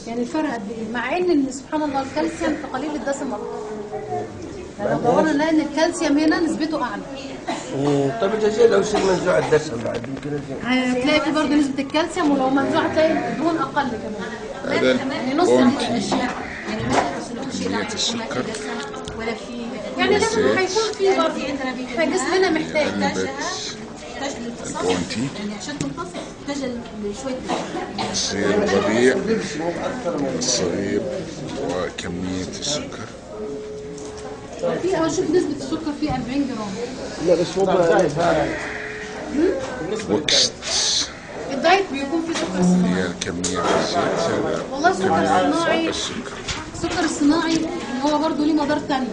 يعني الفرق قد ايه؟ مع ان سبحان الله الكالسيوم في قليل الدسم اكتر. يعني لو دورنا نلاقي ان الكالسيوم هنا نسبته اعلى. طيب الجزيرة لو يصير منزوع الدسم بعد يمكن هتلاقي في برضه نسبه الكالسيوم، ولو منزوع هتلاقي الدهون اقل كمان. هذا يعني نص الاشياء كمية السكر ولا في يعني لازم هيكون في برضه احنا جسمنا محتاج البونتي عشان تنتصر محتاجه شويه الصغير الربيع الصغير وكمية السكر. في اشوف نسبه السكر فيه 40 جرام. لا بس هو وكست الدايت بيكون فيه سكر صناعي. هي كمية الزيت هذا والله السكر الصناعي السكر. السكر الصناعي هو برضه ليه مضار تاني.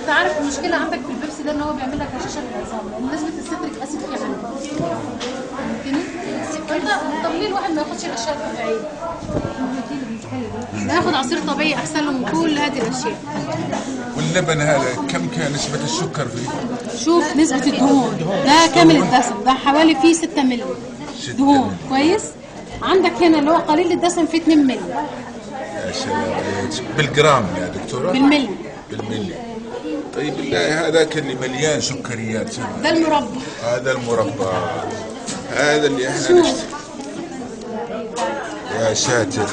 انت عارف المشكله عندك في البيبسي ده ان هو بيعمل لك هشاشه في العظام لان نسبه الستريك اسيد فيه عاليه. طب ليه الواحد ما ياخدش الاشياء الطبيعيه؟ ناخد عصير طبيعي احسن له من كل هذه الاشياء. واللبن هذا كم كان نسبة السكر فيه؟ شوف نسبه الدهون ده كامل الدسم ده حوالي فيه 6 مللي دهون كويس. عندك هنا اللي هو قليل الدسم فيه 2 مللي. يا سلام بالجرام يا دكتورة؟ بالملي. بالملي. طيب بالله هذاك اللي مليان سكريات ده المربى. هذا المربى هذا اللي احنا نشتري. يا ساتر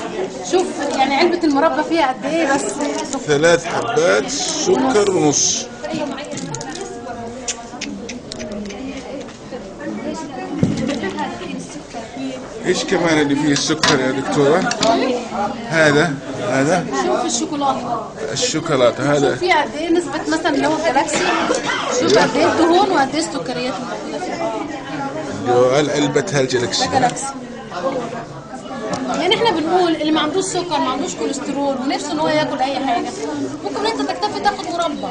شوف يعني علبة المربى فيها قد ايه بس 3 حبات سكر ونص. ايش كمان اللي فيه السكر يا دكتورة؟ هذا شوف الشوكولاتة. الشوكولاتة هذا فيها قد ايه نسبة مثلا اللي هو الجلاكسي. شوف قد ايه الدهون وقد ايه السكريات الموجودة فيها. علبة هالجلاكسي. ده جلاكسي. يعني احنا بنقول اللي ما عندوش سكر ما عندوش كوليسترول ونفسه ان هو ياكل اي حاجه ممكن انت تكتفي تاخد مربى.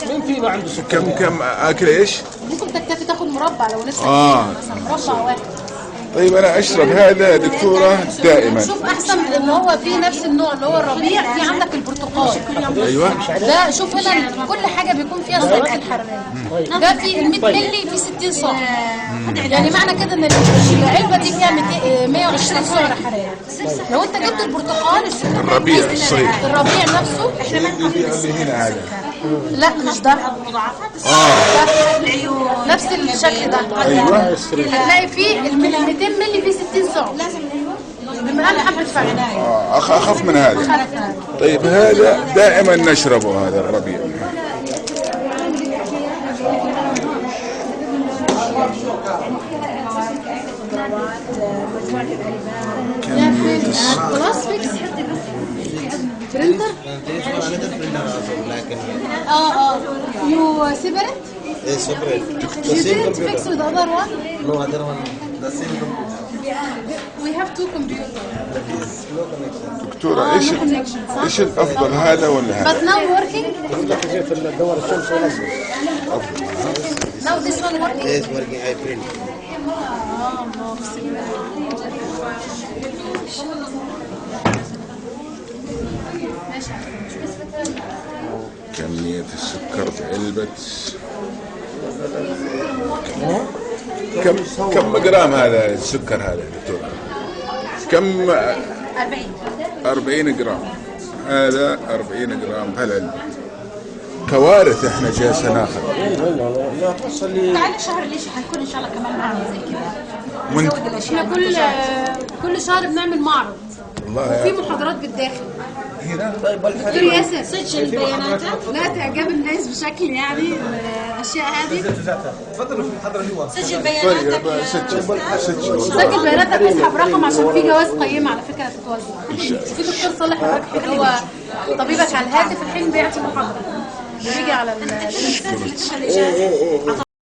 مين فينا عنده سكر؟ كم اكل ايش؟ ممكن تكتفي تاخد مربى لو نفسك مثلا مربى واحد. طيب انا اشرب هذا يا دكتورة دائما. شوف احسن اللي هو في نفس النوع اللي هو الربيع. في عندك البرتقال. ايوه ده شوف هنا كل حاجه بيكون فيها السعرات الحراريه. ده في ال 100 مللي في 60 سعر. يعني معنى كده ان العلبه دي فيها 120 سعر حراري. لو انت جبت البرتقال الربيع الصغير الربيع نفسه اللي هنا هذا لا مش ده نفس الشكل ده. ايوه هتلاقي فيه ال 200 مللي فيه 60 سعر بمقام حبه فرق. اخف من هذا. طيب هذا دائما نشربه هذا الربيع. خلاص فيكس برينتر. يو سيبريت. Yes, separate. You didn't fix with the other one? No other one. The same computer. We have two computers. No connection. دكتورة ايش الافضل هذا ولا But هذا؟ now working? في الدور الشمس والأصفر. Now this one working? Yes, working. I print. كمية السكر بعلبة كم جرام هذا السكر هذا دكتور؟ كم؟ 40 جرام. هذا 40 جرام بهالعلبة. كوارث احنا جالسين ناخذ. لا توصل لي. تعالي شهر ليش حنكون ان شاء الله كمان معرض زي كده. احنا كل شهر بنعمل معرض. وفي محاضرات بالداخل. هنا دكتور ياسر سجل بياناتك لا تعجب الناس بشكل يعني الاشياء هذه. تفضلوا في المحاضرة جوا. سجل بياناتك. سجل سجل بياناتك اسحب رقم عشان في جواز قيمه على فكره هتتوزع. في دكتور صالح الركحي اللي هو طبيبك على الهاتف الحين بيعطي محاضره بيجي على